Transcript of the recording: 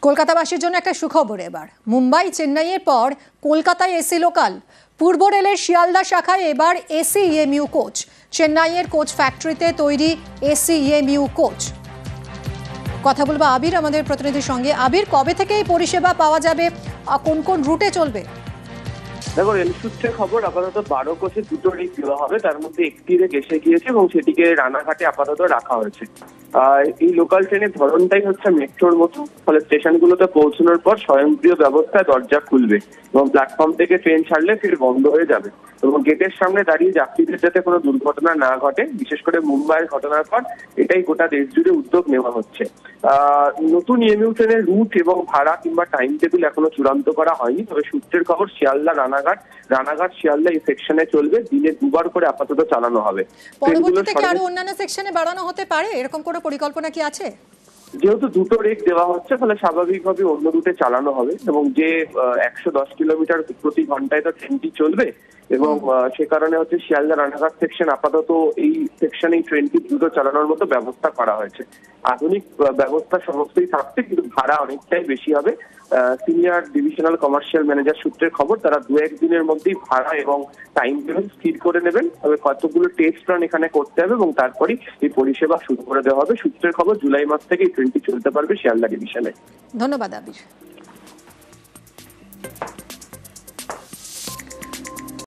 কলকাতাবাসীর জন্য একটা সুখবর। এবার মুম্বাই চেন্নাইয়ের পর কলকাতায় এসি লোকাল। পূর্ব রেলের শিয়ালদা শাখায় এবার এসি ইএমইউ কোচ। চেন্নাইয়ের কোচ ফ্যাক্টরিতে তৈরি এসি ইএমইউ কোচ। কথা বলবো আবির আমাদের প্রতিনিধির সঙ্গে। আবির, কবে থেকে এই পরিষেবা পাওয়া যাবে, কোন কোন রুটে চলবে? দেখো, রেল সূত্রে খবর আপাতত 12 কোচে 2টো রেক দেওয়া হবে, তার মধ্যে একটি রেক এসে গিয়েছে এবং সেটিকে রানাঘাটে আপাতত রাখা হয়েছে। এই লোকাল ট্রেনের ধরনটাই হচ্ছে মেট্রোর মতো, ফলে স্টেশনগুলোতে পৌঁছানোর পর স্বয়ংক্রিয় ব্যবস্থায় দরজা খুলবে এবং প্ল্যাটফর্ম থেকে ট্রেন ছাড়লে ফির বন্ধ হয়ে যাবে এবং গেটের সামনে দাঁড়িয়ে যাত্রীদের যাতে কোনো দুর্ঘটনা না ঘটে, বিশেষ করে মুম্বাইয়ের ঘটনার পর এটাই গোটা দেশ জুড়ে উদ্যোগ নেওয়া হচ্ছে। নতুন ইএমইউ ট্রেনের রুট এবং ভাড়া কিংবা টাইম টেবিল এখনো চূড়ান্ত করা হয়নি, তবে সূত্রের খবর শিয়ালদা রানাঘাট শিয়ালদা এই সেকশনে চলবে। দিনে 2বার করে আপাতত চালানো হবে। পরবর্তীতে কি আরো অন্যান্য সেকশনে বাড়ানো হতে পারে, এরকম কোনো পরিকল্পনা কি আছে? যেহেতু 2টো রেক দেওয়া হচ্ছে, ফলে স্বাভাবিকভাবে অন্য রুটে চালানো হবে এবং যে 110 কিলোমিটার প্রতি ঘন্টায় তো ট্রেনটি চলবে এবং সে কারণে হচ্ছে শিয়ালদা রানাঘাট সেকশন আপাতত এই সেকশনে ট্রেনটি দ্রুত চালানোর মতো ব্যবস্থা করা হয়েছে। আধুনিক ব্যবস্থা সমস্তই থাকছে, কিন্তু ভাড়া অনেকটাই বেশি হবে। সিনিয়র ডিভিশনাল কমার্শিয়াল ম্যানেজার সূত্রের খবর, তারা 2-1 দিনের মধ্যেই ভাড়া এবং টাইম টেবিল স্থির করে নেবেন। তবে কতগুলো টেস্ট রান এখানে করতে হবে এবং তারপরেই এই পরিষেবা শুরু করে দেওয়া হবে। সূত্রের খবর, জুলাই মাস থেকে এই ট্রেনটি চলতে পারবে শিয়ালদা ডিভিশনে। ধন্যবাদ আবির।